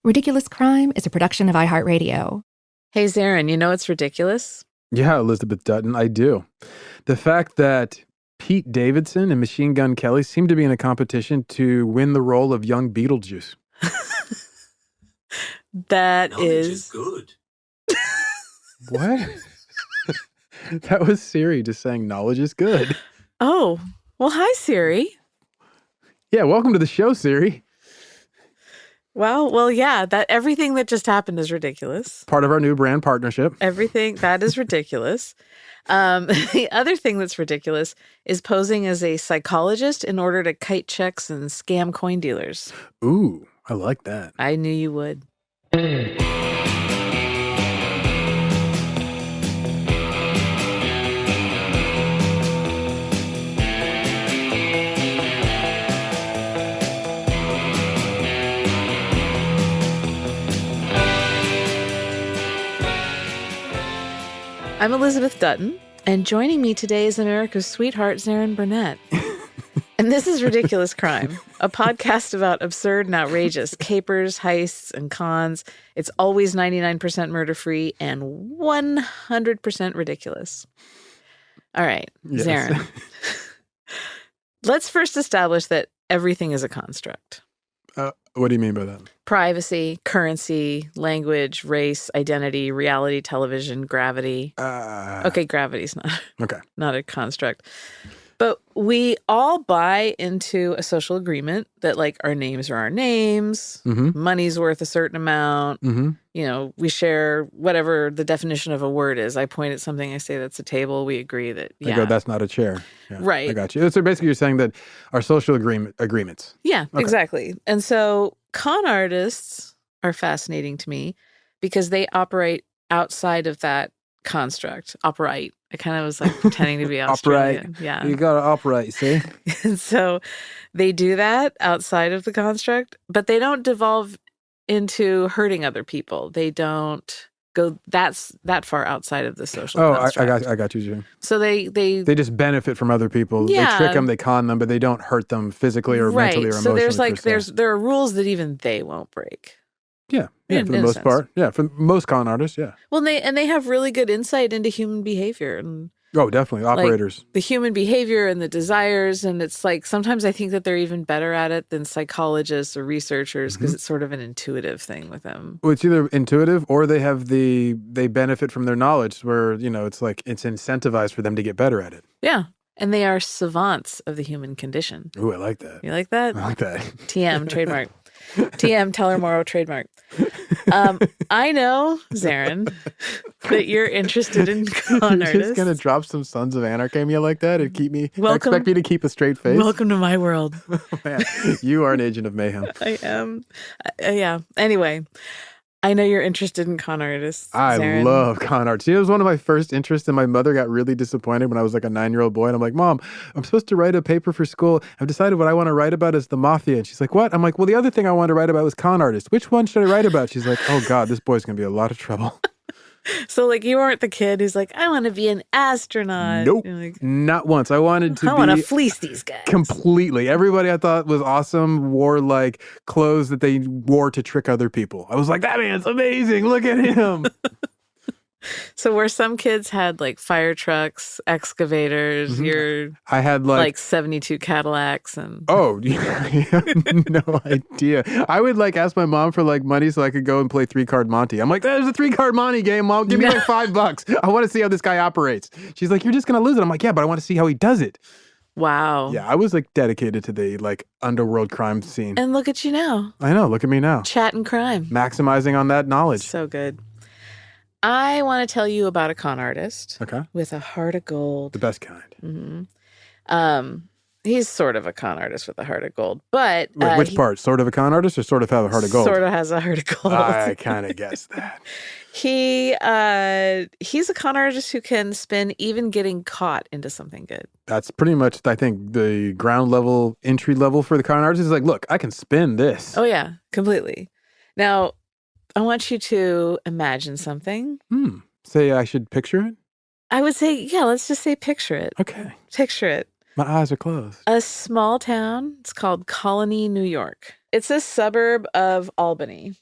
Ridiculous Crime is a production of iHeartRadio. Hey, Zaron, you know what's ridiculous? Yeah, Elizabeth Dutton, I do. The fact that Pete Davidson and Machine Gun Kelly seem to be in a competition to win the role of young Beetlejuice. Knowledge is good. What? That was Siri just saying knowledge is good. Oh, well, hi, Siri. Yeah, welcome to the show, Siri. Well, yeah, everything that just happened is ridiculous. Part of our new brand partnership. Everything, that is ridiculous. The other thing that's ridiculous is posing as a psychologist in order to kite checks and scam coin dealers. Ooh, I like that. I knew you would. I'm Elizabeth Dutton, and joining me today is America's sweetheart, Zaron Burnett. And this is Ridiculous Crime, a podcast about absurd and outrageous capers, heists, and cons. It's always 99% murder-free and 100% ridiculous. All right, yes. Zaron. Let's first establish that everything is a construct. What do you mean by that? Privacy, currency, language, race, identity, reality, television, gravity. Okay, gravity's not a construct. But we all buy into a social agreement that, like, our names are our names, money's worth a certain amount, you know, we share whatever the definition of a word is. I point at something, I say that's a table, we agree that, I go, that's not a chair. Yeah, right. I got you. So basically you're saying that our social agreements. Yeah, okay. Exactly. And so con artists are fascinating to me because they operate outside of that construct. Operate. I kind of was like pretending to be Australian. Operate. Yeah. You got to operate, see? And so they do that outside of the construct, but they don't devolve into hurting other people. They don't go that far outside of the social construct. I got you, Jim. So they just benefit from other people. Yeah. They trick them, they con them, but they don't hurt them physically or mentally or emotionally. So there are rules that even they won't break. Yeah, for the most part. Yeah, for most con artists, yeah. Well, they have really good insight into human behavior. And oh, definitely. Operators. Like the human behavior and the desires. And it's like sometimes I think that they're even better at it than psychologists or researchers because it's sort of an intuitive thing with them. Well, it's either intuitive or they benefit from their knowledge where, you know, it's like it's incentivized for them to get better at it. Yeah. And they are savants of the human condition. Ooh, I like that. You like that? I like that. TM, trademark. TM, Teller Morrow, trademark. I know, Zaron, that you're interested in con artists. You're just going to drop some Sons of Anarchy on me like that and expect me to keep a straight face? Welcome to my world. Man, you are an agent of mayhem. I am. Yeah. Anyway, I know you're interested in con artists, I Zaron. love con artists. It was one of my first interests, and my mother got really disappointed when I was like a 9-year-old boy. And I'm like, Mom, I'm supposed to write a paper for school. I've decided what I want to write about is the mafia. And she's like, what? I'm like, well, the other thing I wanted to write about was con artists. Which one should I write about? She's like, oh, God, this boy's going to be a lot of trouble. So, like, you weren't the kid who's like, I want to be an astronaut. Nope, like, not once. I want to fleece these guys. Completely. Everybody I thought was awesome wore, like, clothes that they wore to trick other people. I was like, that man's amazing. Look at him. So where some kids had like fire trucks, excavators, I had like 72 Cadillacs and oh, yeah, no idea. I would like ask my mom for like money so I could go and play 3-card Monte. I'm like, there's a 3-card Monte game, Mom. Give me like $5. I want to see how this guy operates. She's like, you're just gonna lose it. I'm like, yeah, but I want to see how he does it. Wow. Yeah, I was like dedicated to the like underworld crime scene. And look at you now. I know. Look at me now. Chat and crime. Maximizing on that knowledge. So good. I want to tell you about a con artist. Okay. With a heart of gold. The best kind. He's sort of a con artist with a heart of gold, but wait, which part? Sort of a con artist, or sort of have a heart of gold? Sort of has a heart of gold. I kind of guessed that. He's a con artist who can spin even getting caught into something good. That's pretty much, I think, the ground level, entry level for the con artist is like, look, I can spin this. Oh yeah, completely. Now, I want you to imagine something. Say I should picture it? I would say, yeah, let's just say picture it. Okay. Picture it. My eyes are closed. A small town. It's called Colony, New York. It's a suburb of Albany.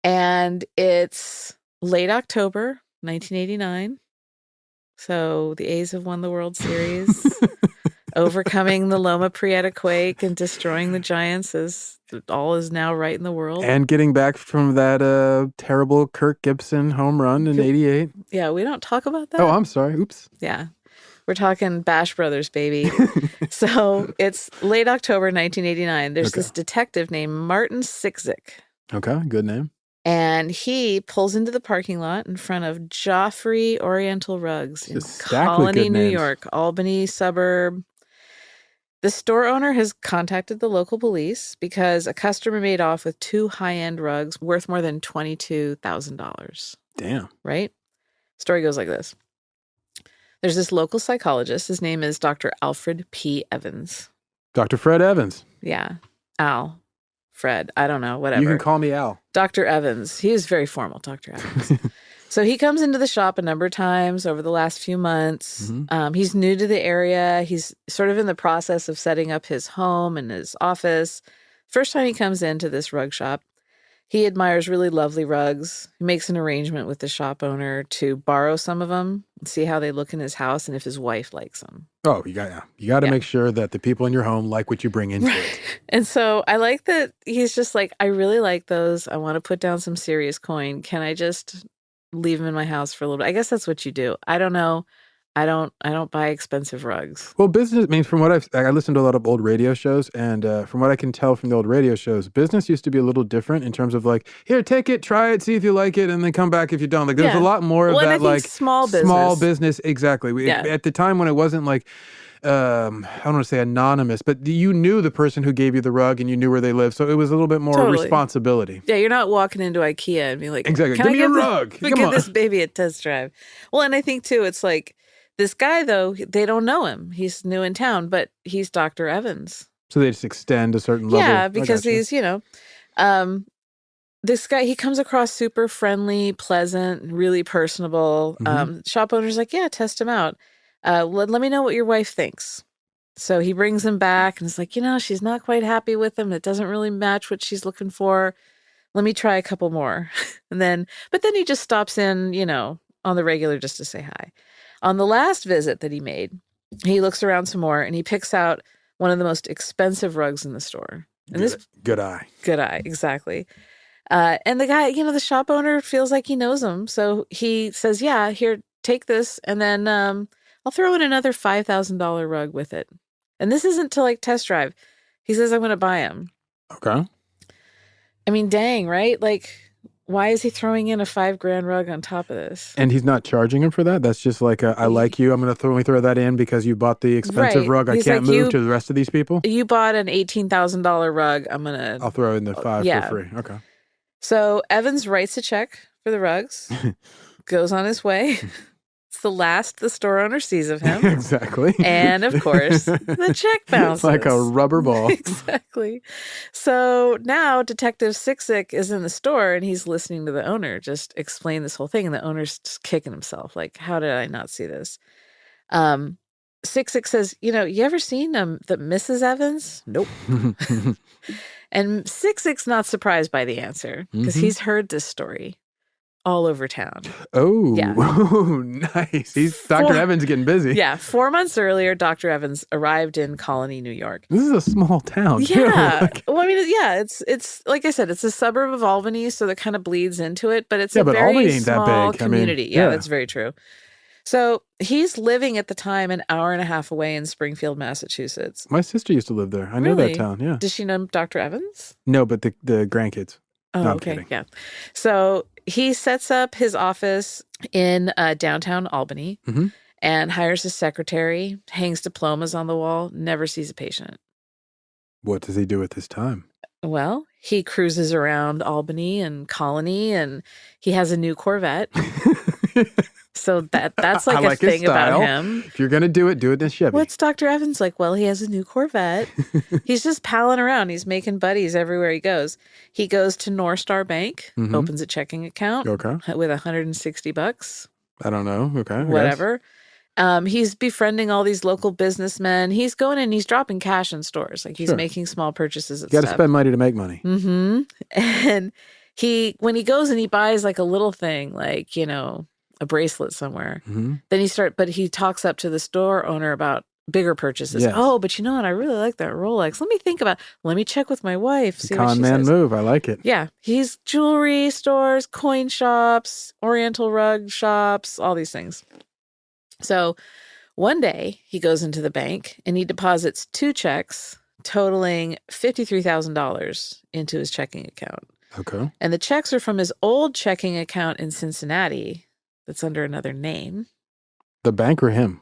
And it's late October, 1989. So the A's have won the World Series, overcoming the Loma Prieta quake and destroying the Giants as all is now right in the world. And getting back from that terrible Kirk Gibson home run in 88. Yeah, we don't talk about that. Oh, I'm sorry. Oops. Yeah. We're talking Bash Brothers, baby. So it's late October 1989. There's this detective named Martin Sikzik. Okay, good name. And he pulls into the parking lot in front of Joffrey Oriental Rugs in Colony, New York, Albany suburb. The store owner has contacted the local police because a customer made off with 2 high-end rugs worth more than $22,000. Damn. Right? Story goes like this. There's this local psychologist. His name is Dr. Alfred P. Evans. Dr. Fred Evans. Yeah. Al. Fred. I don't know. Whatever. You can call me Al. Dr. Evans. He is very formal, Dr. Evans. So he comes into the shop a number of times over the last few months. Mm-hmm. He's new to the area. He's sort of in the process of setting up his home and his office. First time he comes into this rug shop, he admires really lovely rugs. He makes an arrangement with the shop owner to borrow some of them and see how they look in his house and if his wife likes them. Oh, you got to make sure that the people in your home like what you bring into it. And so I like that he's just like, I really like those. I want to put down some serious coin. Can I just leave them in my house for a little bit? I guess that's what you do. I don't know. I don't buy expensive rugs. Well, business, I mean, from what I listen to a lot of old radio shows, and from what I can tell from the old radio shows, business used to be a little different in terms of like, here, take it, try it, see if you like it, and then come back if you don't. Like, there's a lot more of that, like small business. Small business, exactly. At the time when it wasn't like, I don't want to say anonymous, but you knew the person who gave you the rug and you knew where they lived. So it was a little bit more responsibility. Yeah, you're not walking into IKEA and being like, exactly, give me a rug. Give this baby a test drive. Well, and I think too, it's like, this guy, though, they don't know him. He's new in town, but he's Dr. Evans. So they just extend a certain level. Yeah, because he's, this guy, he comes across super friendly, pleasant, really personable. Mm-hmm. Shop owner's like, yeah, test him out. Let me know what your wife thinks. So he brings him back and it's like, she's not quite happy with him. It doesn't really match what she's looking for. Let me try a couple more. But then he just stops in, on the regular just to say hi. On the last visit that he made, he looks around some more and he picks out one of the most expensive rugs in the store. And good eye. Good eye, exactly. And the guy, the shop owner feels like he knows him. So he says, yeah, here, take this. And then I'll throw in another $5,000 rug with it. And this isn't to like test drive. He says, I'm going to buy him. Okay. I mean, dang, right? Like, why is he throwing in a $5,000 rug on top of this? And he's not charging him for that? That's just like, I like you. I'm going to throw that in because you bought the expensive rug. I can't move to the rest of these people? You bought an $18,000 rug. I'll throw in the $5,000 for free. Okay. So Evans writes a check for the rugs, goes on his way. It's the last the store owner sees of him. Exactly. And, of course, the check bounces. It's like a rubber ball. Exactly. So now Detective Sikzik is in the store and he's listening to the owner just explain this whole thing. And the owner's just kicking himself. Like, how did I not see this? Sikzik says, you ever seen the Mrs. Evans? Nope. And Sikszik's not surprised by the answer because he's heard this story all over town. Oh, yeah. Nice. Dr. Evans getting busy. Yeah. 4 months earlier, Dr. Evans arrived in Colony, New York. This is a small town. Yeah. Well, I mean, it's like I said, it's a suburb of Albany, so that kind of bleeds into it, but it's a very Albany ain't small that big. community. Yeah, that's very true. So he's living at the time an hour and a half away in Springfield, Massachusetts. My sister used to live there. I know that town. Yeah. Does she know Dr. Evans? No, but the grandkids. Oh, no, I'm okay. kidding. Yeah. So he sets up his office in downtown Albany and hires a secretary, hangs diplomas on the wall, never sees a patient. What does he do with his time? Well, he cruises around Albany and Colony, and he has a new Corvette. So that's like a thing about him. If you're going to do it in a Chevy. What's Dr. Evans like? Well, he has a new Corvette. He's just palling around. He's making buddies everywhere he goes. He goes to North Star Bank, opens a checking account with $160. I don't know. Okay. Whatever. He's befriending all these local businessmen. He's going in, he's dropping cash in stores. Like he's making small purchases of stuff. You got to spend money to make money. And when he goes and he buys like a little thing, like, a bracelet somewhere, then he talks up to the store owner about bigger purchases. Yes. Oh, but what? I really like that Rolex. Let me check with my wife. See what con she man says. move. I like it. Yeah. He's jewelry stores, coin shops, oriental rug shops, all these things. So one day he goes into the bank and he deposits 2 checks totaling $53,000 into his checking account. Okay. And the checks are from his old checking account in Cincinnati that's under another name. The bank or him?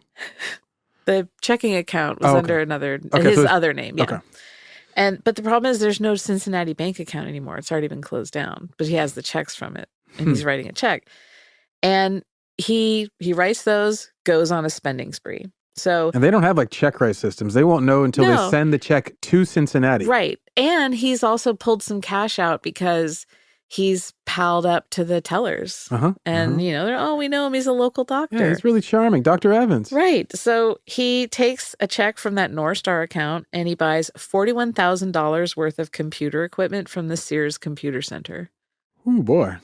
The checking account was under his other name. Yeah. Okay. But the problem is there's no Cincinnati bank account anymore. It's already been closed down, but he has the checks from it and he's writing a check. And he writes those, goes on a spending spree. So, and they don't have like check write systems. They won't know until they send the check to Cincinnati. Right. And he's also pulled some cash out because he's palled up to the tellers. And, they're, we know him. He's a local doctor. Yeah, he's really charming. Dr. Evans. Right. So he takes a check from that North Star account and he buys $41,000 worth of computer equipment from the Sears Computer Center. Oh, boy.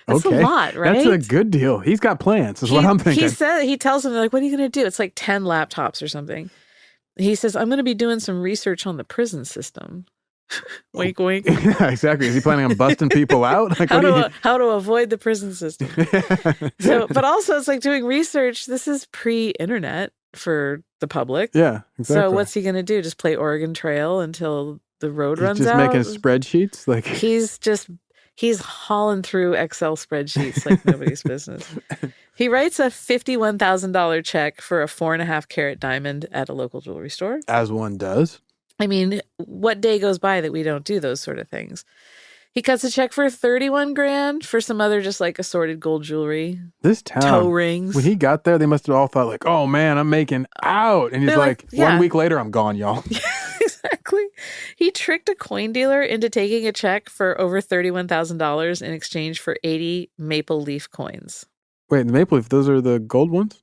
That's a lot, right? That's a good deal. He's got plans, is what I'm thinking. He tells them, like, what are you going to do? It's like 10 laptops or something. He says, I'm going to be doing some research on the prison system. Wink, wink. Yeah, exactly. Is he planning on busting people out? Like, how to avoid the prison system. But also it's like doing research. This is pre-internet for the public. Yeah, exactly. So what's he going to do? Just play Oregon Trail until the road runs out? Just making spreadsheets? Like He's hauling through Excel spreadsheets like nobody's business. He writes a $51,000 check for a 4.5 carat diamond at a local jewelry store. As one does. I mean, what day goes by that we don't do those sort of things? He cuts a check for $31,000 for some other just like assorted gold jewelry. This town, toe rings. When he got there, they must have all thought like, "Oh man, I'm making out," and he's like, yeah. 1 week later, I'm gone, y'all. Exactly. He tricked a coin dealer into taking a check for over $31,000 in exchange for 80 maple leaf coins. Wait, the maple leaf, those are the gold ones?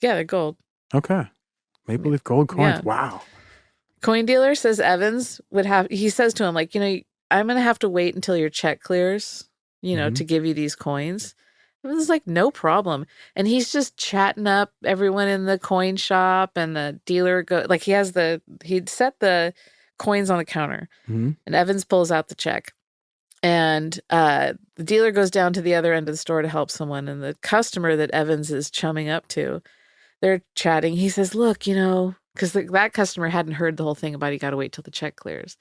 Yeah, they're gold. Okay. Maple leaf gold coins. Yeah. Wow. Coin dealer says Evans he says to him, like, I'm going to have to wait until your check clears, to give you these coins. Evans is like, no problem. And he's just chatting up everyone in the coin shop, and the dealer he'd set the coins on the counter, and Evans pulls out the check. And the dealer goes down to the other end of the store to help someone. And the customer that Evans is chumming up to, they're chatting. He says, look, because that customer hadn't heard the whole thing about you got to wait till the check clears.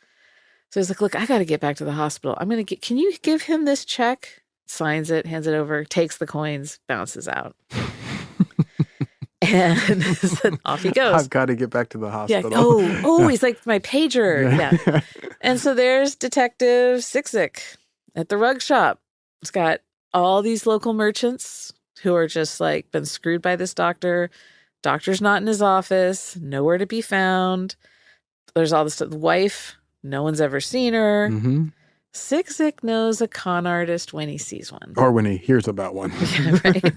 So he's like, look, I got to get back to the hospital. Can you give him this check? Signs it, hands it over, takes the coins, bounces out. And off he goes. I've got to get back to the hospital. Yeah. He's like, my pager. Yeah. And so there's Detective Sikzik at the rug shop. It's got all these local merchants who are just like been screwed by this doctor. Doctor's not in his office, nowhere to be found. There's all this stuff. The wife, no one's ever seen her. Sikzik knows a con artist when he sees one. Or when he hears about one. Yeah, right.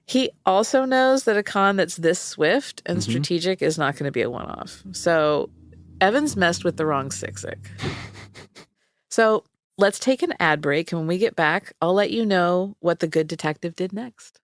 He also knows that a con that's this swift and strategic is not going to be a one-off. So Evans messed with the wrong Sikzik. So let's take an ad break, and when we get back, I'll let you know what the good detective did next.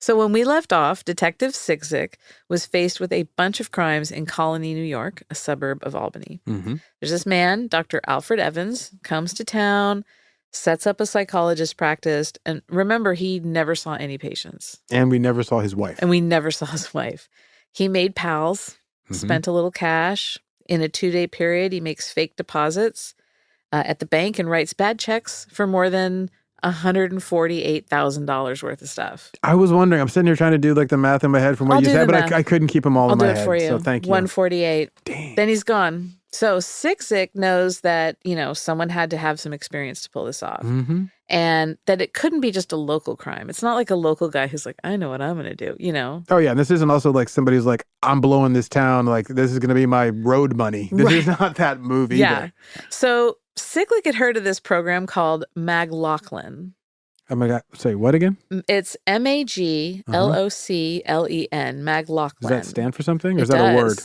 So when we left off, Detective Sikzik was faced with a bunch of crimes in Colony, New York, a suburb of Albany. There's this man, Dr. Alfred Evans, comes to town, sets up a psychologist practice, and remember, he never saw any patients. And we never saw his wife. He made pals, spent a little cash. In a 2-day period, he makes fake deposits at the bank and writes bad checks for more than $148,000 worth of stuff. I was wondering, I'm sitting here trying to do like the math in my head from what you said, but I couldn't keep them all in my head. I'll do it for you. So thank you. 148. Dang. Then he's gone. So Sikzik knows that, someone had to have some experience to pull this off. and that it couldn't be just a local crime. It's not like a local guy who's like, I know what I'm going to do, Oh, yeah. And this isn't also like somebody who's like, I'm blowing this town. Like, this is going to be my road money. This is not that movie. Yeah. So Sicklick had heard of this program called McLaughlin. Oh my God. Say what again? It's MAGLOCLEN, McLaughlin. Does that stand for something? Or is It that a does. word?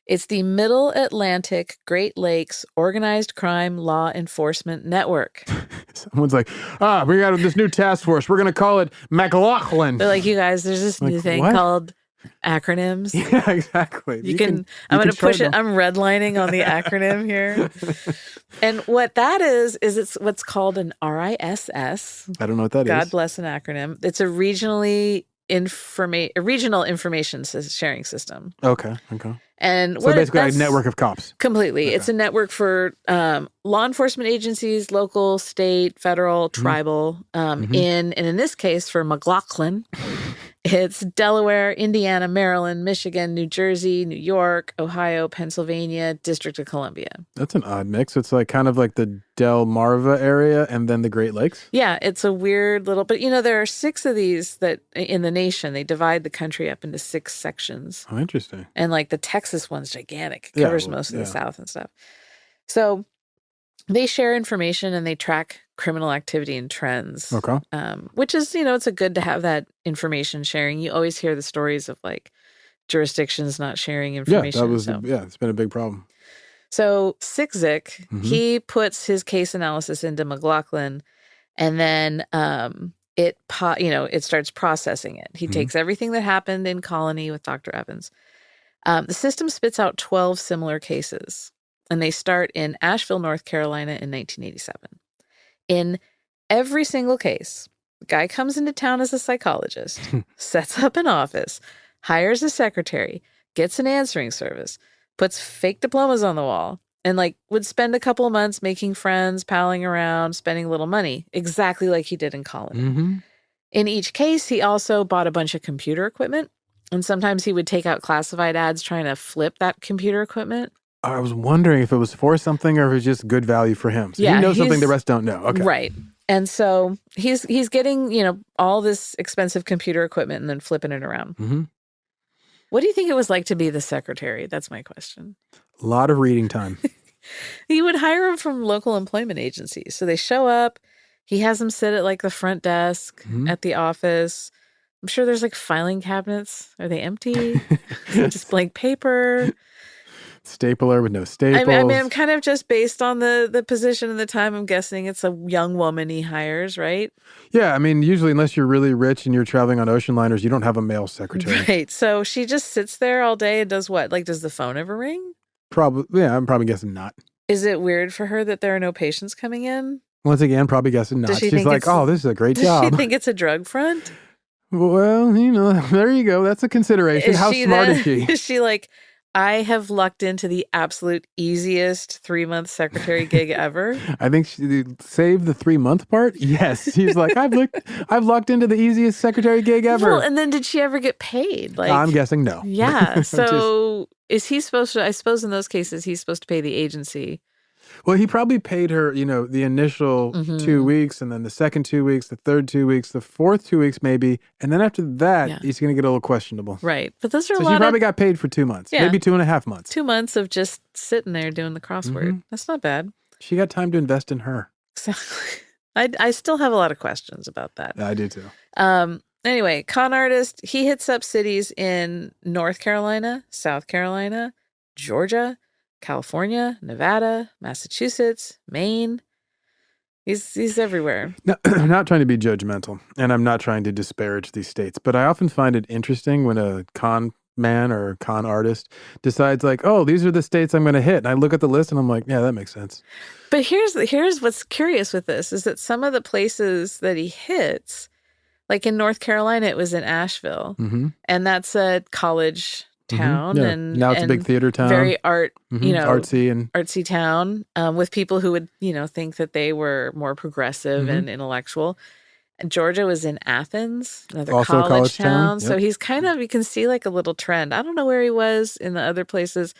It's the Middle Atlantic Great Lakes Organized Crime Law Enforcement Network. Someone's like, we got this new task force. We're going to call it McLaughlin. They're like, you guys, there's this new thing called acronyms. Yeah, exactly. I'm going to push it. I'm redlining on the acronym here. And what that is it's what's called an RISS. I don't know what that is. God bless an acronym. It's a regional information sharing system. Okay. And so basically a network of cops. Completely. Okay. It's a network for law enforcement agencies, local, state, federal, tribal. In this case, for McLaughlin, it's Delaware, Indiana, Maryland, Michigan, New Jersey, New York, Ohio, Pennsylvania, District of Columbia. That's an odd mix. It's like kind of like the Delmarva area and then the Great Lakes. Yeah, it's a weird little, but there are 6 of these that in the nation. They divide the country up into 6 sections. Oh, interesting. And like the Texas one's gigantic. It covers most of the South and stuff. So they share information and they track criminal activity and trends. Okay. Which is, it's a good to have that information sharing. You always hear the stories of like jurisdictions not sharing information. Yeah, it's been a big problem. So Sicklick, he puts his case analysis into McLaughlin, and then it starts processing it. He takes everything that happened in Colony with Dr. Evans. The system spits out 12 similar cases, and they start in Asheville, North Carolina in 1987. In every single case, the guy comes into town as a psychologist, sets up an office, hires a secretary, gets an answering service, puts fake diplomas on the wall, and would spend a couple of months making friends, palling around, spending a little money, exactly like he did in Colony. In each case, he also bought a bunch of computer equipment, and sometimes he would take out classified ads trying to flip that computer equipment. I was wondering if it was for something or if it's just good value for him. So he knows something the rest don't know. Okay. Right. And so he's getting, all this expensive computer equipment and then flipping it around. What do you think it was like to be the secretary? That's my question. A lot of reading time. He would hire them from local employment agencies. So they show up. He has them sit at the front desk at the office. I'm sure there's filing cabinets. Are they empty? Just blank paper. Stapler with no staples. I mean, I'm kind of just based on the position and the time. I'm guessing it's a young woman he hires, right? Yeah, I mean, usually unless you're really rich and you're traveling on ocean liners, you don't have a male secretary. Right. So she just sits there all day and does what? Does the phone ever ring? Probably. Yeah, I'm probably guessing not. Is it weird for her that there are no patients coming in? Once again, probably guessing not. She's like, oh, this is a great job. Does she think it's a drug front? Well, there you go. That's a consideration. How smart is she? Is she like, I have lucked into the absolute easiest 3-month secretary gig ever? I think she saved the 3-month part. Yes. She's like, I've lucked into the easiest secretary gig ever. Well, and then did she ever get paid? I'm guessing no. Yeah. So is he supposed to, I suppose in those cases, he's supposed to pay the agency. Well, he probably paid her, the initial 2 weeks, and then the second 2 weeks, the third 2 weeks, the fourth 2 weeks maybe, and then after that, he's going to get a little questionable. Right. But those are so she probably got paid for 2 months, maybe 2.5 months. 2 months of just sitting there doing the crossword. That's not bad. She got time to invest in her. Exactly. I still have a lot of questions about that. I do too. Anyway, con artist, he hits up cities in North Carolina, South Carolina, Georgia, California, Nevada, Massachusetts, Maine. He's everywhere. No, I'm not trying to be judgmental, and I'm not trying to disparage these states, but I often find it interesting when a con man or con artist decides oh, these are the states I'm going to hit. And I look at the list and I'm like, yeah, that makes sense. But here's what's curious with this is that some of the places that he hits, like in North Carolina, it was in Asheville, and that's a college town, and now it's a big theater town, very artsy town, with people who would think that they were more progressive and intellectual. And Georgia was in Athens, another also college town. Yep. So he's you can see a little trend. I don't know where he was in the other places.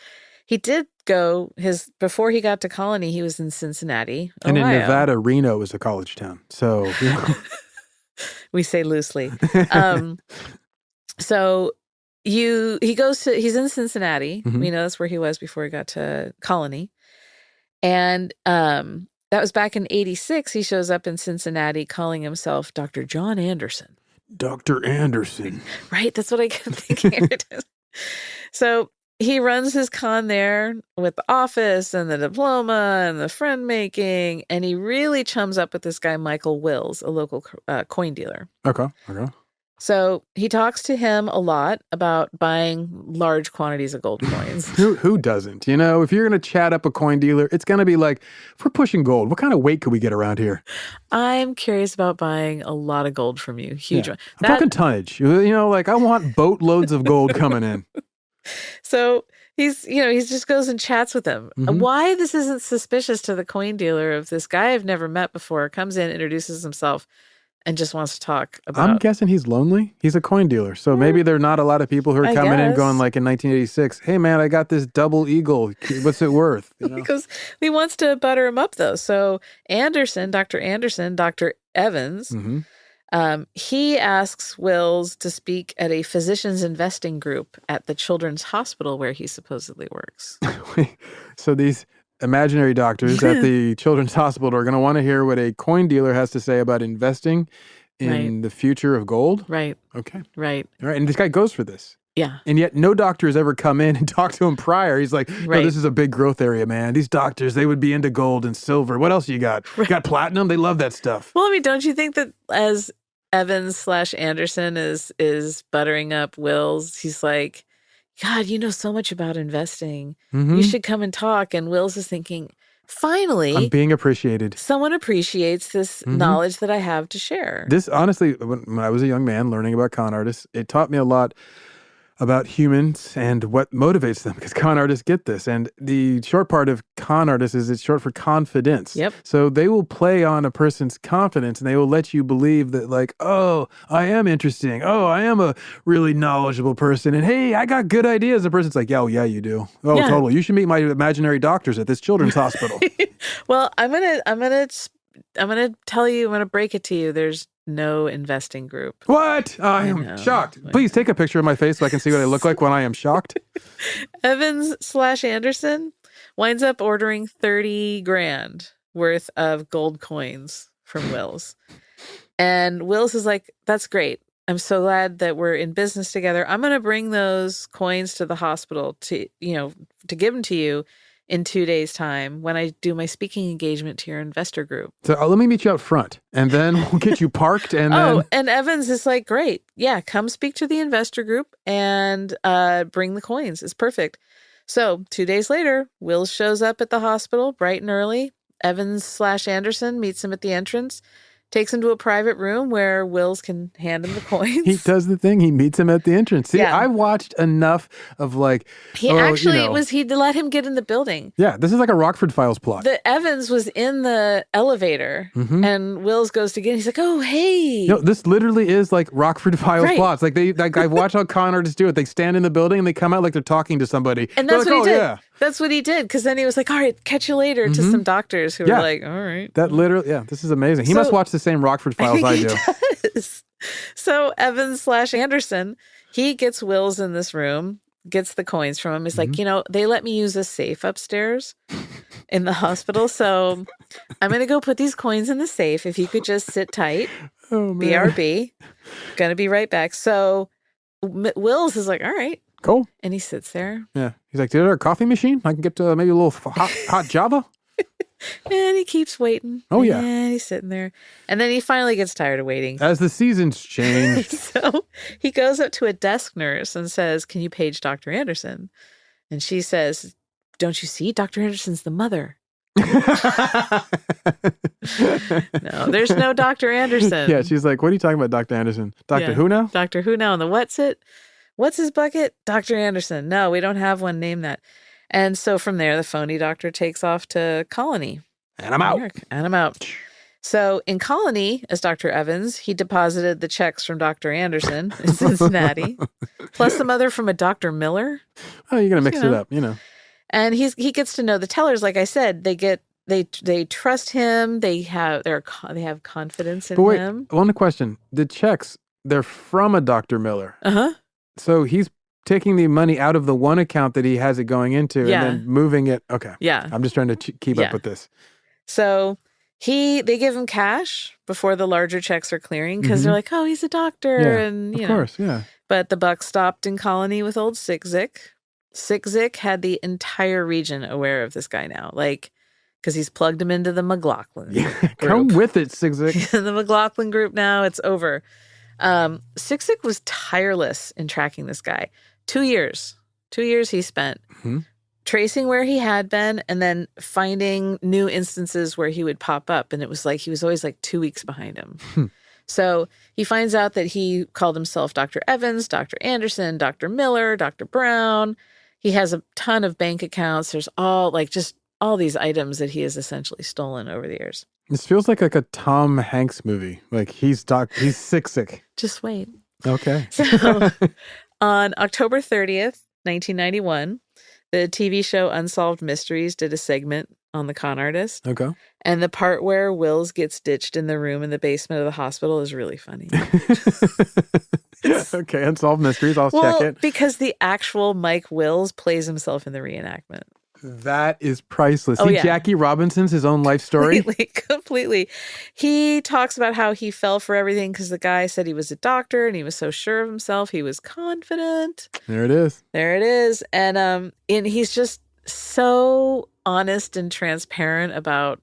He did go before he got to Colony, he was in Cincinnati, And Ohio. in Nevada, Reno is a college town. So, We say loosely. So he's in Cincinnati. Mhm. We know that's where he was before he got to Colony. And that was back in 86. He shows up in Cincinnati calling himself Dr. John Anderson. Dr. Anderson. Right? That's what I kept thinking. So he runs his con there with the office and the diploma and the friend making. And he really chums up with this guy, Michael Wills, a local coin dealer. Okay. So he talks to him a lot about buying large quantities of gold coins. Who doesn't? You know, if you're going to chat up a coin dealer, it's going to be like, if we're pushing gold, what kind of weight could we get around here? I'm curious about buying a lot of gold from you. Huge one. I'm talking tonnage. You know, like I want boatloads of gold coming in. So he just goes and chats with him. Mhm. Why this isn't suspicious to the coin dealer of this guy I've never met before comes in, introduces himself, and just wants to talk about. I'm guessing he's lonely. He's a coin dealer. So maybe there are not a lot of people who are coming in going like in 1986, hey man, I got this double eagle. What's it worth? You know? Because he wants to butter him up though. So Dr. Evans, Mhm. he asks Wills to speak at a physicians investing group at the Children's Hospital where he supposedly works. So these imaginary doctors at the Children's Hospital are going to want to hear what a coin dealer has to say about investing in the future of gold. Right. Okay. Right. All right. And this guy goes for this. Yeah. And yet no doctor has ever come in and talked to him prior. He's like, no, this is a big growth area, man. These doctors, they would be into gold and silver. What else you got? You got platinum? They love that stuff. Well, I mean, don't you think that as Evans/Anderson is buttering up Wills, he's like, God, you know so much about investing. Mhm. You should come and talk. And Wills is thinking, finally, I'm being appreciated. Someone appreciates this knowledge that I have to share. This, honestly, when I was a young man learning about con artists, it taught me a lot about humans and what motivates them, because con artists get this. And the short part of con artists is it's short for confidence. Yep. So they will play on a person's confidence and they will let you believe that like, oh, I am interesting. Oh, I am a really knowledgeable person. And hey, I got good ideas. The person's like, yeah, yeah, you do. Oh, Yeah. totally. You should meet my imaginary doctors at this children's hospital. Well, I'm gonna tell you, I'm gonna break it to you. There's no investing group. What? I know. am shocked. Please take a picture of my face so I can see what I look like when I am shocked. Evans/Anderson winds up ordering 30 grand worth of gold coins from Wills. And Wills is like, that's great. I'm so glad that we're in business together. I'm going to bring those coins to the hospital to give them to you in 2 days' time when I do my speaking engagement to your investor group. So let me meet you out front, and then we'll get you parked, and then... and Evans is like, great. Yeah, come speak to the investor group and bring the coins. It's perfect. So 2 days later, Wills shows up at the hospital bright and early. Evans/Anderson meets him at the entrance, takes him to a private room where Wills can hand him the coins. He does the thing. He meets him at the entrance. See, I watched enough of like... He let him get in the building. Yeah, this is like a Rockford Files plot. The Evans was in the elevator and Wills goes to get him. He's like, oh, hey. No, this literally is like Rockford Files plots. Like I've watched how con artists do it. They stand in the building and they come out like they're talking to somebody. And that's like, what he did. Yeah. That's what he did. Because then he was like, all right, catch you later to some doctors who were like, all right. That literally, this is amazing. He must watch the same Rockford Files I do. Does. So Evans/Anderson, he gets Wills in this room, gets the coins from him. He's like, they let me use a safe upstairs in the hospital. So I'm going to go put these coins in the safe. If you could just sit tight. Oh, man. BRB. Going to be right back. So Wills is like, all right. Cool. And he sits there. Yeah. He's like, is there a coffee machine? I can get maybe a little hot Java? And he keeps waiting. Oh, yeah. And he's sitting there. And then he finally gets tired of waiting. As the seasons change. So he goes up to a desk nurse and says, can you page Dr. Anderson? And she says, don't you see? Dr. Anderson's the mother. No, there's no Dr. Anderson. Yeah, she's like, what are you talking about, Dr. Anderson? Doctor Who now? Doctor Who now. And the what's his bucket? Dr. Anderson. No, we don't have one named that. And so from there, the phony doctor takes off to Colony. And I'm out. And I'm out. So in Colony, as Dr. Evans, he deposited the checks from Dr. Anderson in Cincinnati, plus some other from a Dr. Miller. Oh, you're going to mix it up, And he gets to know the tellers. Like I said, they trust him. They have confidence in but wait, him. One question. The checks, they're from a Dr. Miller. Uh-huh. So he's taking the money out of the one account that he has it going into and then moving it. Okay. Yeah. I'm just trying to keep up with this. So they give him cash before the larger checks are clearing because they're like, oh, he's a doctor. And, of course, yeah. But the buck stopped in Colony with old Sick Zick. Sick Zick had the entire region aware of this guy now. Like, because he's plugged him into the McLaughlin group. Come with it, Sick Zick. The McLaughlin group now, it's over. Sick Zick was tireless in tracking this guy. 2 years. 2 years he spent tracing where he had been and then finding new instances where he would pop up. And it was like he was always like 2 weeks behind him. So he finds out that he called himself Dr. Evans, Dr. Anderson, Dr. Miller, Dr. Brown. He has a ton of bank accounts. There's all these items that he has essentially stolen over the years. This feels like a Tom Hanks movie. Like he's sick. Just wait. Okay. So on October 30th, 1991, the TV show Unsolved Mysteries did a segment on the con artist. Okay. And the part where Wills gets ditched in the room in the basement of the hospital is really funny. Okay, Unsolved Mysteries. I'll check it. Because the actual Mike Wills plays himself in the reenactment. That is priceless. Jackie Robinson's his own life story. Completely. He talks about how he fell for everything because the guy said he was a doctor and he was so sure of himself. He was confident. There it is. And he's just so honest and transparent about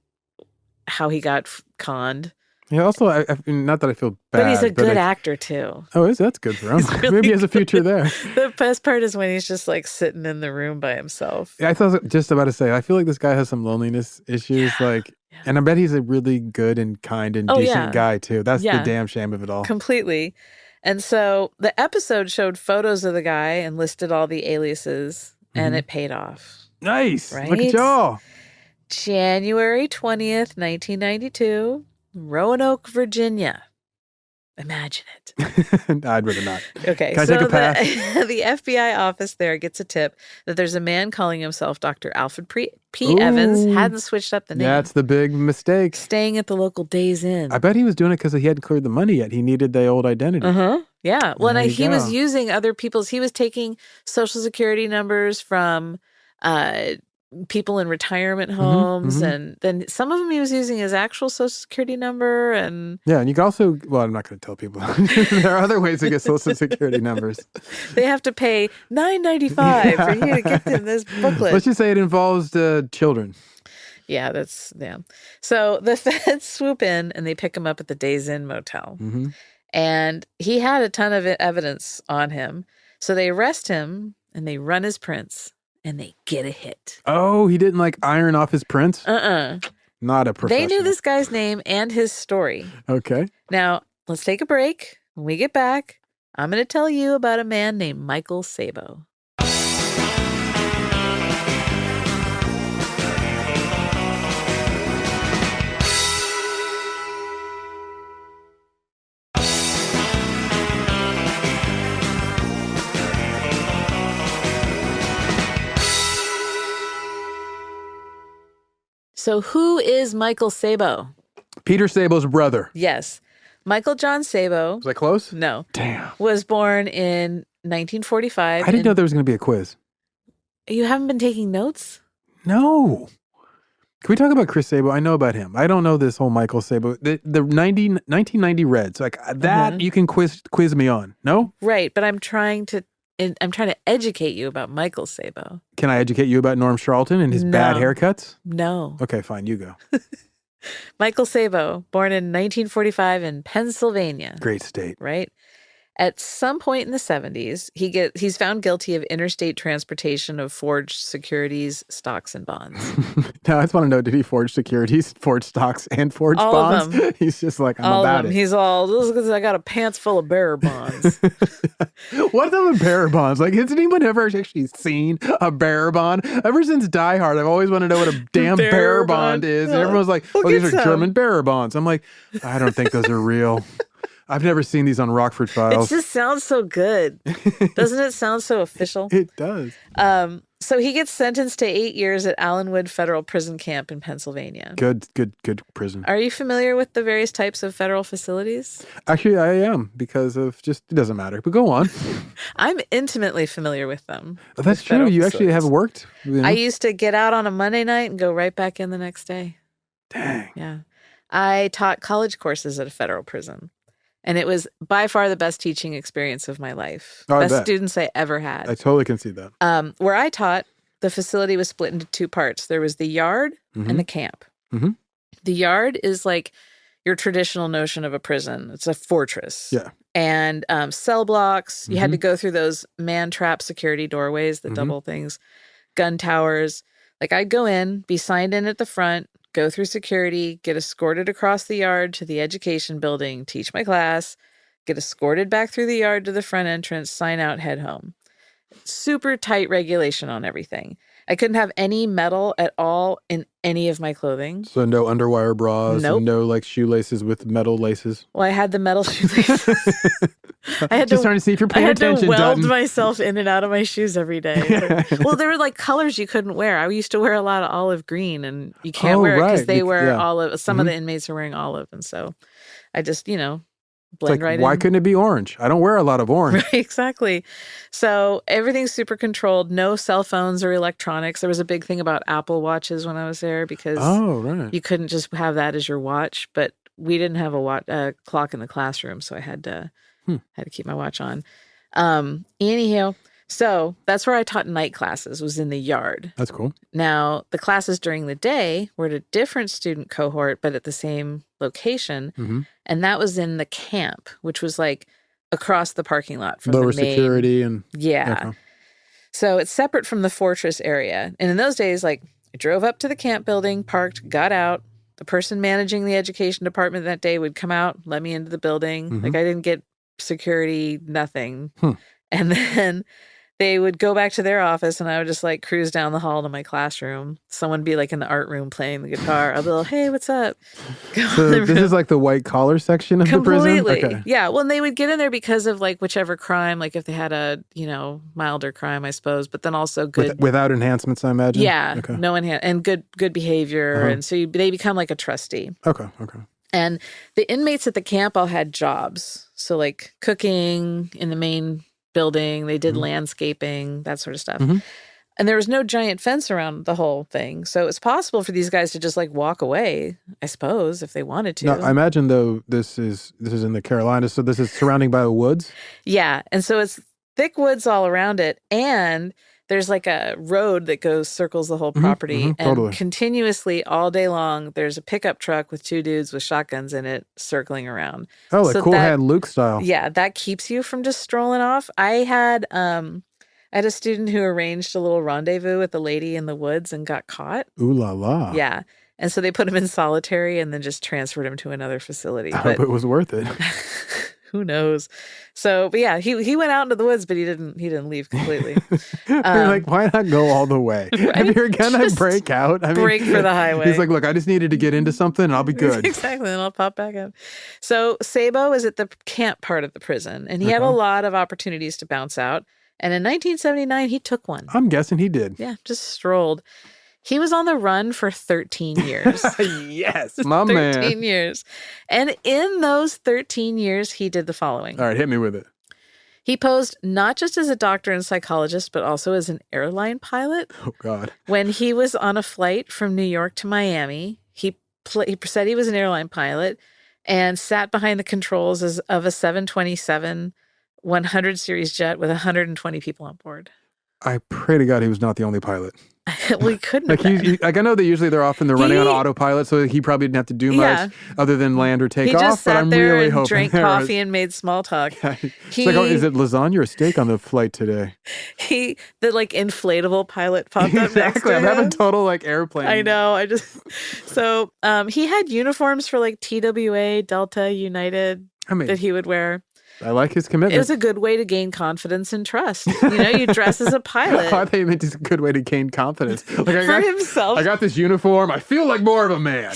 how he got conned. Yeah, also, I not that I feel bad. But he's a good actor, too. Oh, that's good for him. Really Maybe he has a future there. The best part is when he's just like sitting in the room by himself. Yeah, I thought just about to say, I feel like this guy has some loneliness issues. And I bet he's a really good and kind and decent guy, too. That's the damn shame of it all. Completely. And so the episode showed photos of the guy and listed all the aliases, and it paid off. Nice. Right? Look at y'all. January 20th, 1992. Roanoke, Virginia. Imagine it. I'd rather not. Okay. Can I take a pass? The FBI office there gets a tip that there's a man calling himself Dr. Alfred P. Evans. Hadn't switched up the name. That's the big mistake. Staying at the local Days Inn. I bet he was doing it because he hadn't cleared the money yet. He needed the old identity. Yeah. Well, and he was using other people's. He was taking Social Security numbers from people in retirement homes, and then some of them he was using his actual Social Security number. And you can also, well, I'm not going to tell people. There are other ways to get Social Security numbers. They have to pay $9.95 for you to get them this booklet. Let's just say it involves children. Yeah, so the feds swoop in and they pick him up at the Days Inn motel. And he had a ton of evidence on him. So they arrest him and they run his prints. And they get a hit. Oh, he didn't iron off his prints? Not a professional. They knew this guy's name and his story. Okay. Now, let's take a break. When we get back, I'm going to tell you about a man named Michael Sabo. So who is Michael Sabo? Peter Sabo's brother. Yes. Michael John Sabo. Was I close? No. Damn. Was born in 1945. I didn't know there was going to be a quiz. You haven't been taking notes? No. Can we talk about Chris Sabo? I know about him. I don't know this whole Michael Sabo. The 1990 Reds. That you can quiz me on. No? Right. But I'm trying to educate you about Michael Sabo. Can I educate you about Norm Charlton and his bad haircuts? No. Okay, fine. You go. Michael Sabo, born in 1945 in Pennsylvania. Great state. Right? At some point in the 70s, he's found guilty of interstate transportation of forged securities, stocks, and bonds. Now, I just want to know, did he forge securities, forge stocks, and forge all bonds? Of them. He's just like, I'm all about of them. it. He's all, this is because I got a pants full of bearer bonds. What's up with bearer bonds? Has anyone ever actually seen a bearer bond? Ever since Die Hard, I've always wanted to know what a damn bearer bond is. And everyone's like, these are German bearer bonds. I'm like, I don't think those are real. I've never seen these on Rockford Files. It just sounds so good. Doesn't it sound so official? It does. So he gets sentenced to 8 years at Allenwood Federal Prison Camp in Pennsylvania. Good prison. Are you familiar with the various types of federal facilities? Actually, I am, because of just, it doesn't matter. But go on. I'm intimately familiar with them. That's true. You actually have worked. I used to get out on a Monday night and go right back in the next day. Dang. Yeah. I taught college courses at a federal prison. And it was by far the best teaching experience of my life. Oh, best students I ever had. I totally can see that. Where I taught, the facility was split into two parts. There was the yard and the camp. Mm-hmm. The yard is like your traditional notion of a prison. It's a fortress. Yeah. And cell blocks. You had to go through those man-trap security doorways, the double things, gun towers. Like I'd go in, be signed in at the front, go through security, get escorted across the yard to the education building, teach my class, get escorted back through the yard to the front entrance, sign out, head home. Super tight regulation on everything. I couldn't have any metal at all in any of my clothing. So no underwire bras, nope. And no like shoelaces with metal laces? Well, I had the metal shoelaces. I had just trying to see if you're paying attention, I had to weld Dutton. myself in and out of my shoes every day. Well, there were like colors you couldn't wear. I used to wear a lot of olive green, and you can't wear it because they wear olive. Some of the inmates are wearing olive, and so I just, blend right in. Why couldn't it be orange? I don't wear a lot of orange. Right, exactly. So everything's super controlled. No cell phones or electronics. There was a big thing about Apple watches when I was there because you couldn't just have that as your watch. But we didn't have a clock in the classroom, so I had to keep my watch on. Anyhow, so that's where I taught night classes, was in the yard. That's cool. Now, the classes during the day were at a different student cohort, but at the same location. Mm-hmm. And that was in the camp, which was like across the parking lot from lower the main. Security and yeah. Okay. So it's separate from the fortress area. And in those days, like I drove up to the camp building, parked, got out. The person managing the education department that day would come out, let me into the building. Mm-hmm. Like I didn't get security, nothing. And then they would go back to their office and I would just like cruise down the hall to my classroom. Someone would be like in the art room playing the guitar. I'd be like, hey, what's up? So this is like the white collar section of the prison? Okay. Yeah. Well, and they would get in there because of like whichever crime, like if they had a, milder crime, I suppose, but then also good. Without enhancements, I imagine? Yeah. Okay. No and good behavior. And so they become like a trustee. Okay. And the inmates at the camp all had jobs. So like cooking in the main building, they did landscaping, that sort of stuff. Mm-hmm. And there was no giant fence around the whole thing. So it's possible for these guys to just like walk away, I suppose, if they wanted to. Now, I imagine though this is in the Carolinas, so this is surrounding by the woods? Yeah. And so it's thick woods all around it, and there's like a road that circles the whole property, and continuously all day long, there's a pickup truck with two dudes with shotguns in it circling around. Oh, like Cool Hand Luke style. Yeah, that keeps you from just strolling off. I had a student who arranged a little rendezvous with a lady in the woods and got caught. Ooh la la. Yeah. And so they put him in solitary and then just transferred him to another facility. I hope it was worth it. Who knows? So, but yeah, he went out into the woods, but he didn't leave completely. You're like, why not go all the way? Right? If you're gonna just break out, break for the highway. He's like, look, I just needed to get into something, and I'll be good. Exactly, and I'll pop back up. So Sabo is at the camp part of the prison, and he had a lot of opportunities to bounce out. And in 1979, he took one. I'm guessing he did. Yeah, just strolled. He was on the run for 13 years. Yes, my man. 13 years. And in those 13 years, he did the following. All right, hit me with it. He posed not just as a doctor and psychologist, but also as an airline pilot. Oh, God. When he was on a flight from New York to Miami, he said he was an airline pilot and sat behind the controls of a 727 100 series jet with 120 people on board. I pray to God he was not the only pilot. We couldn't like have been. I know that usually they're running on autopilot, so he probably didn't have to do much other than land or take off. He just sat but I'm there really and hoping drank coffee and made small talk. Yeah, it's like, oh, is it lasagna or steak on the flight today? The like inflatable pilot popped up next to him. I'm having total like airplane. I know. So he had uniforms for like TWA, Delta, United that he would wear. I like his commitment. It was a good way to gain confidence and trust. You dress as a pilot. I thought you meant it's a good way to gain confidence. Like himself. I got this uniform. I feel like more of a man.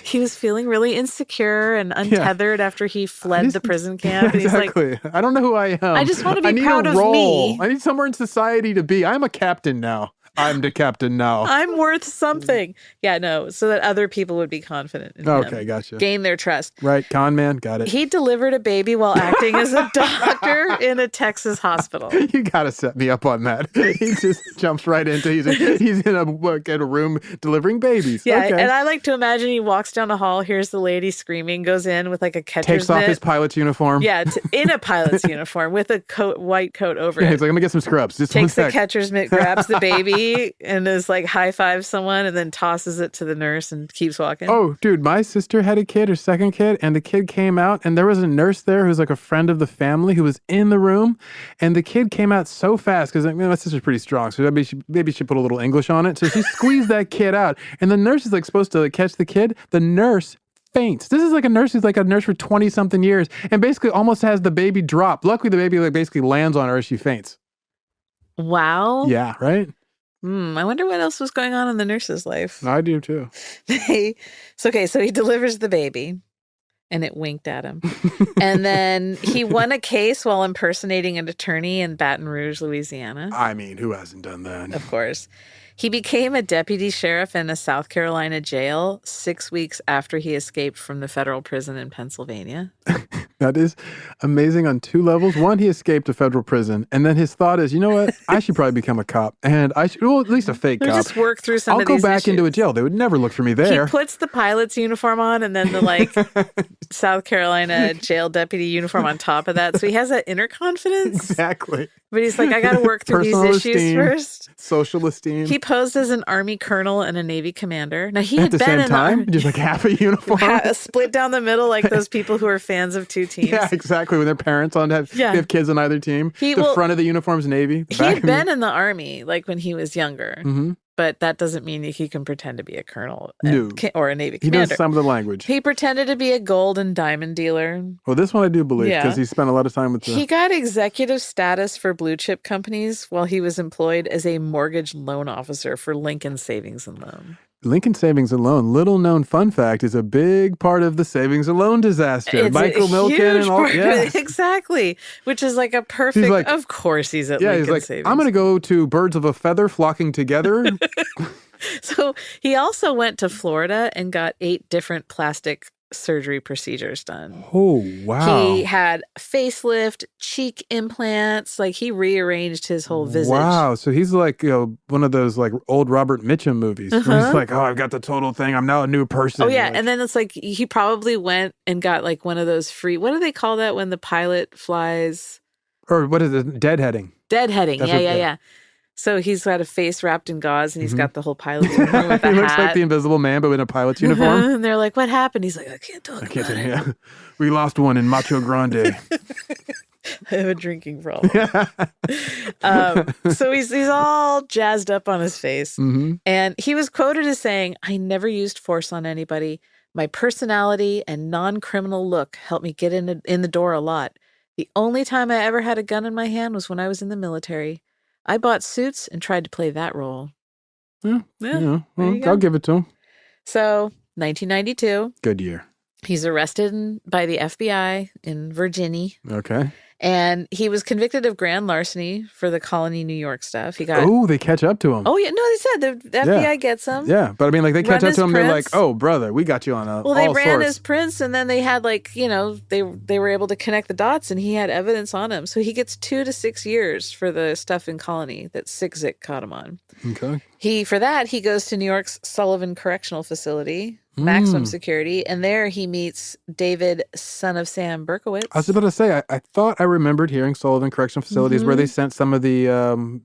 He was feeling really insecure and untethered after he fled the prison camp. And exactly. He's like, I don't know who I am. I just want to be proud of me. I need somewhere in society to be. I'm a captain now. I'm the captain now. I'm worth something. Yeah, no, so that other people would be confident in him. Okay, gotcha. Gain their trust. Right, con man, got it. He delivered a baby while acting as a doctor in a Texas hospital. You got to set me up on that. He just jumps right into, he's in a room delivering babies. Yeah, okay. And I like to imagine he walks down the hall, hears the lady screaming, goes in with like a catcher's Takes off his pilot's uniform. Yeah, in a pilot's uniform with a white coat over it. He's like, I'm going to get some scrubs. Just takes the catcher's mitt, grabs the baby, and is like high fives someone and then tosses it to the nurse and keeps walking. Oh, dude, my sister had a kid, her second kid, and the kid came out and there was a nurse there who was like a friend of the family who was in the room, and the kid came out so fast because my sister's pretty strong, so maybe she put a little English on it. So she squeezed that kid out, and the nurse is like supposed to catch the kid. The nurse faints. This is like a nurse who's like a nurse for 20-something years and basically almost has the baby drop. Luckily, the baby like basically lands on her as she faints. Wow. Yeah, right? I wonder what else was going on in the nurse's life. I do too. So he delivers the baby and it winked at him. And then he won a case while impersonating an attorney in Baton Rouge, Louisiana. I mean, who hasn't done that? Of course. He became a deputy sheriff in a South Carolina jail 6 weeks after he escaped from the federal prison in Pennsylvania. That is amazing on two levels. One, he escaped a federal prison, and then his thought is, you know what? I should probably become a cop, and I should, well, at least a fake cop. Just work through some I'll of these go back issues. into a jail. They would never look for me there. He puts the pilot's uniform on, and then the South Carolina jail deputy uniform on top of that. So he has that inner confidence. Exactly. But he's like, I got to work through Personal these issues esteem, first. Social esteem. He posed as an Army colonel and a Navy commander. Now he At had the been same in time, just like half a uniform. split down the middle, like those people who are fans of two teams. Yeah, exactly. When their parents they have kids on either team. Front of the uniform's Navy. He had been in the Army, like when he was younger. Mm-hmm. But that doesn't mean that he can pretend to be a colonel or a Navy commander. He knows some of the language. He pretended to be a gold and diamond dealer. Well, this one I do believe because he spent a lot of time with He got executive status for blue chip companies while he was employed as a mortgage loan officer for Lincoln Savings and Loan. Lincoln Savings and Loan, little known fun fact, is a big part of the savings and loan disaster. It's Michael Milken and all. Yes. Exactly. Which is like a perfect, of course he's at Lincoln Savings. I'm going to go to Birds of a Feather Flocking Together. So he also went to Florida and got 8 different plastic surgery procedures done. Oh, wow. He had facelift, cheek implants, like he rearranged his whole visage. Wow. So he's like one of those like old Robert Mitchum movies. Where he's like, oh, I've got the total thing. I'm now a new person. Oh, yeah. And then it's like he probably went and got like one of those free, what do they call that when the pilot flies? Or what is it? Deadheading. Deadheading. Yeah. So he's got a face wrapped in gauze and he's got the whole pilot's uniform with the hat. He looks like the Invisible Man, but in a pilot's uniform. And they're like, what happened? He's like, I can't talk about it. Yeah. We lost one in Macho Grande. I have a drinking problem. So he's all jazzed up on his face. Mm-hmm. And he was quoted as saying, I never used force on anybody. My personality and non-criminal look helped me get in the door a lot. The only time I ever had a gun in my hand was when I was in the military. I bought suits and tried to play that role. I'll give it to him. So, 1992. Good year. He's arrested by the FBI in Virginia. Okay. And he was convicted of grand larceny for the Colony, New York stuff. They catch up to him. Oh, yeah. No, they said the FBI gets him. Yeah, but I mean, like, they catch up to him. They're like, oh, brother, we got you on a. Well, they ran his prints, and then they had, like, they were able to connect the dots, and he had evidence on him. So he gets 2 to 6 years for the stuff in Colony that Sick caught him on. Okay. For that, he goes to New York's Sullivan Correctional Facility, maximum security, and there he meets David, son of Sam Berkowitz. I was about to say, I thought I remembered hearing Sullivan Correctional Facilities where they sent some of the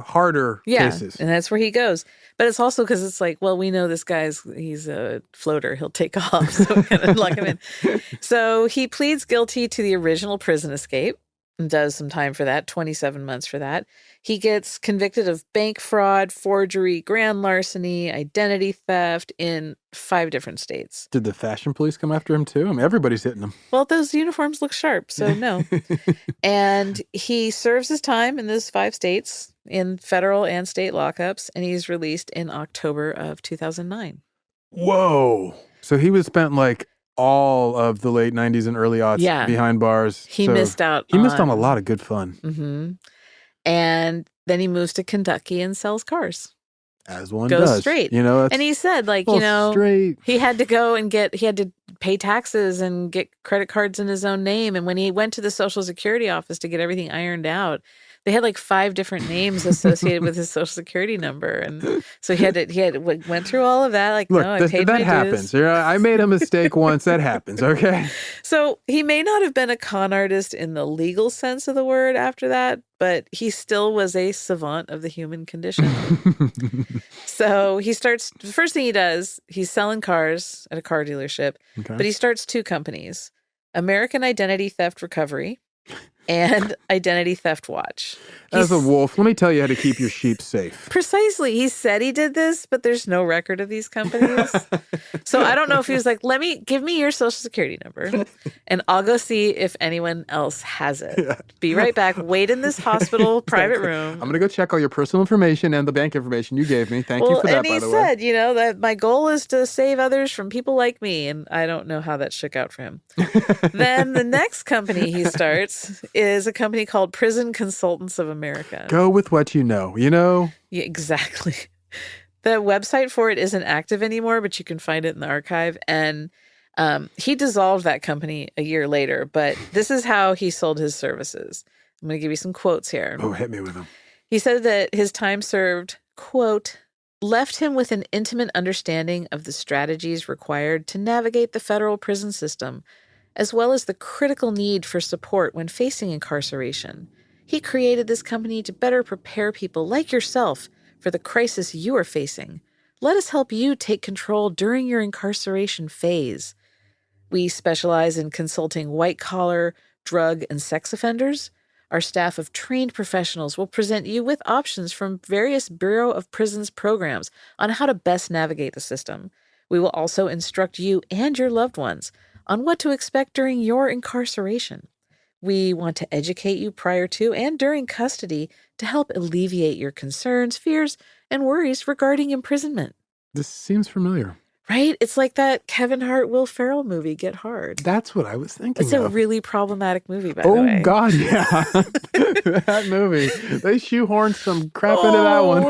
harder cases. And that's where he goes. But it's also because it's like, well, we know this he's a floater. He'll take off, so we're going to lock him in. So he pleads guilty to the original prison escape. and does some time for that, 27 months for that. He gets convicted of bank fraud, forgery, grand larceny, identity theft in 5 different states. Did the fashion police come after him too? I mean, everybody's hitting him. Well, those uniforms look sharp, so no. And he serves his time in those 5 states in federal and state lockups, and he's released in October of 2009. Whoa. So he was spent like all of the late 90s and early aughts behind bars. He missed out. He missed on a lot of good fun. Mm-hmm. And then he moves to Kentucky and sells cars. As one does. Goes straight. And he said, like, straight. He had to go and he had to pay taxes and get credit cards in his own name. And when he went to the Social Security office to get everything ironed out, they had like 5 different names associated with his Social Security number. And so he went through all of that. Like, look, no, I paid my dues. That happens. I made a mistake once. That happens. Okay. So he may not have been a con artist in the legal sense of the word after that, but he still was a savant of the human condition. So the first thing he does, he's selling cars at a car dealership, but he starts 2 companies, American Identity Theft Recovery and Identity Theft Watch. As a wolf, let me tell you how to keep your sheep safe. Precisely. He said he did this, but there's no record of these companies. So I don't know if he was like, give me your Social Security number and I'll go see if anyone else has it. Yeah. Be right back. Wait in this hospital private room. I'm going to go check all your personal information and the bank information you gave me. Thank you for that, by the way. And he said, that my goal is to save others from people like me. And I don't know how that shook out for him. Then the next company he starts is a company called Prison Consultants of America. Go with what you know, Yeah, exactly. The website for it isn't active anymore, but you can find it in the archive. And he dissolved that company a year later, but this is how he sold his services. I'm going to give you some quotes here. Oh, hit me with them. He said that his time served, quote, left him with an intimate understanding of the strategies required to navigate the federal prison system, as well as the critical need for support when facing incarceration. He created this company to better prepare people like yourself for the crisis you are facing. Let us help you take control during your incarceration phase. We specialize in consulting white-collar, drug, and sex offenders. Our staff of trained professionals will present you with options from various Bureau of Prisons programs on how to best navigate the system. We will also instruct you and your loved ones on what to expect during your incarceration. We want to educate you prior to and during custody to help alleviate your concerns, fears, and worries regarding imprisonment. This seems familiar. Right? It's like that Kevin Hart, Will Ferrell movie, Get Hard. That's what I was thinking It's a really problematic movie, by the way. Oh, God, yeah. That movie. They shoehorned some crap into that one.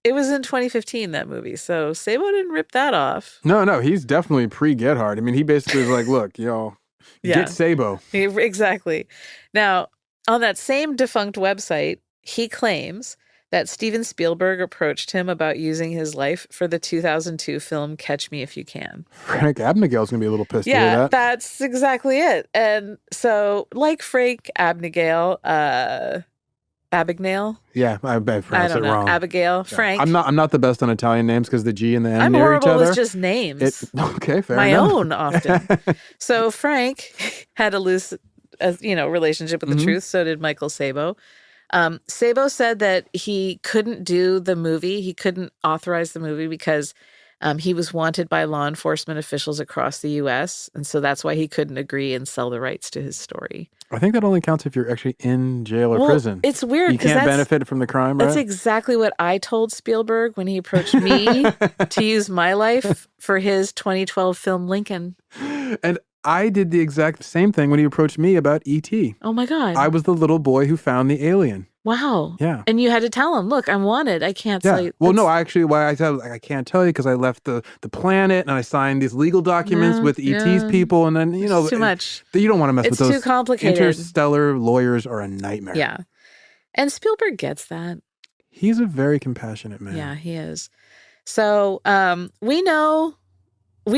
It was in 2015, that movie, so Sabo didn't rip that off. No, he's definitely pre-Get Hard. I mean, he basically was like, look, get Sabo. Exactly. Now, on that same defunct website, he claims that Steven Spielberg approached him about using his life for the 2002 film Catch Me If You Can. Frank Abagnale's going to be a little pissed to hear that. Yeah, that's exactly it. And so, like Frank Abagnale, Abagnale? Yeah, I pronounced it wrong. Abigail, yeah. Frank. I'm not the best on Italian names because the G and the N I'm near each other. horrible with just names. Okay, fair My enough. own often. So Frank had a loose, relationship with the truth. So did Michael Sabo. Sabo said that he couldn't do the movie. He couldn't authorize the movie because he was wanted by law enforcement officials across the U.S. And so that's why he couldn't agree and sell the rights to his story. I think that only counts if you're actually in jail or prison. It's weird. You can't benefit from the crime, right? That's exactly what I told Spielberg when he approached me to use my life for his 2012 film Lincoln. And I did the exact same thing when he approached me about E.T. Oh, my God. I was the little boy who found the alien. Wow. Yeah. And you had to tell him, look, I'm wanted. I can't tell you. Well, no, why I said I can't tell you because I left the planet and I signed these legal documents with ET's people. And then, it's too much. You don't want to mess with those. It's too complicated. Interstellar lawyers are a nightmare. Yeah. And Spielberg gets that. He's a very compassionate man. Yeah, he is. So we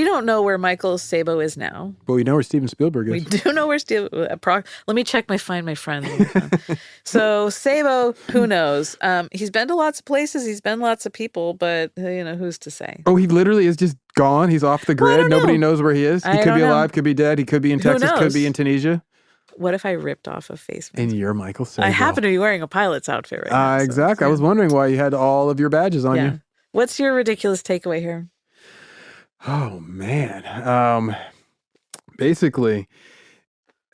don't know where Michael Sabo is now. But we know where Steven Spielberg is. We do know where Let me check Find My Friends. So Sabo, who knows? He's been to lots of places. He's been lots of people, but who's to say? Oh, he literally is just gone. He's off the grid. Well, Nobody knows where he is. He could be alive, could be dead. He could be in Texas, could be in Tunisia. What if I ripped off a face mask? And you're Michael Sabo. I happen to be wearing a pilot's outfit right now. Exactly. I was wondering why you had all of your badges on you. What's your ridiculous takeaway here? Oh, man. Basically,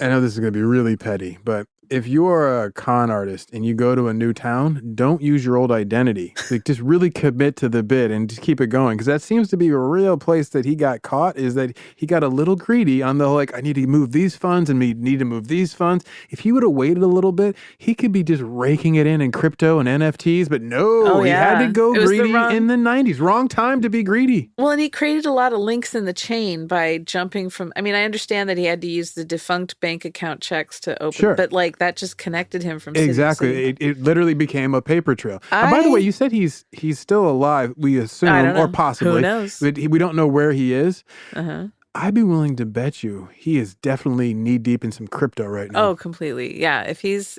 I know this is going to be really petty, but if you're a con artist and you go to a new town, don't use your old identity. Like, just really commit to the bid and just keep it going. Because that seems to be a real place that he got caught, is that he got a little greedy on the, like, I need to move these funds and we need to move these funds. If he would have waited a little bit, he could be just raking it in crypto and NFTs. But no, he had to go greedy in the 90s. Wrong time to be greedy. Well, and he created a lot of links in the chain by jumping from, I mean, I understand that he had to use the defunct bank account checks to open, but like that just connected him from city to city. It literally became a paper trail. By the way, you said he's still alive, we assume, or possibly. Who knows? We don't know where he is. I'd be willing to bet you he is definitely knee deep in some crypto right now. Oh, completely. Yeah. If he's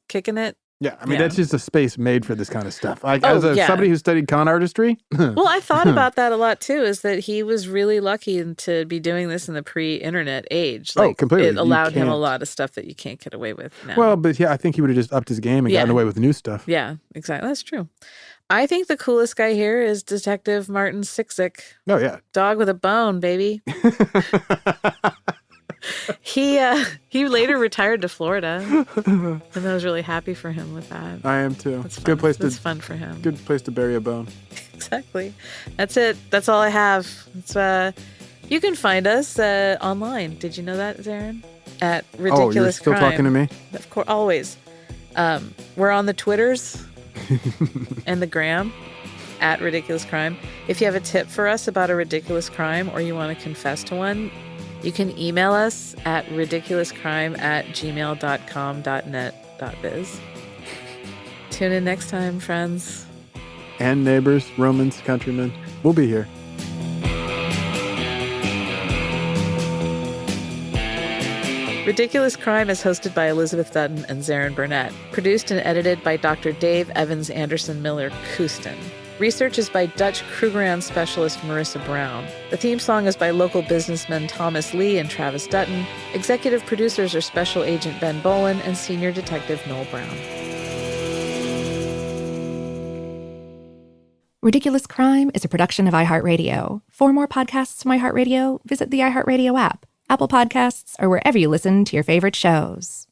kicking it. Yeah, I mean, that's just a space made for this kind of stuff. Somebody who studied con artistry. Well, I thought about that a lot, too, is that he was really lucky to be doing this in the pre-internet age. Like, completely. It allowed him a lot of stuff that you can't get away with now. Well, but I think he would have just upped his game and gotten away with new stuff. Yeah, exactly. That's true. I think the coolest guy here is Detective Martin Siksic. Oh, yeah. Dog with a bone, baby. He later retired to Florida, and I was really happy for him with that. I am too. It's good place. It's fun for him. Good place to bury a bone. Exactly. That's it. That's all I have. You can find us online. Did you know that, Zaron? At Ridiculous Crime. Oh, you're still talking to me? Of course, always. We're on the Twitters and the Gram at Ridiculous Crime. If you have a tip for us about a ridiculous crime or you want to confess to one, you can email us at ridiculouscrime@gmail.com.net.biz. Tune in next time, friends. And neighbors, Romans, countrymen. We'll be here. Ridiculous Crime is hosted by Elizabeth Dutton and Zaron Burnett. Produced and edited by Dr. Dave Evans Anderson Miller Kustin. Research is by Dutch Krugerrand specialist Marissa Brown. The theme song is by local businessmen Thomas Lee and Travis Dutton. Executive producers are Special Agent Ben Bolin and Senior Detective Noel Brown. Ridiculous Crime is a production of iHeartRadio. For more podcasts from iHeartRadio, visit the iHeartRadio app, Apple Podcasts, or wherever you listen to your favorite shows.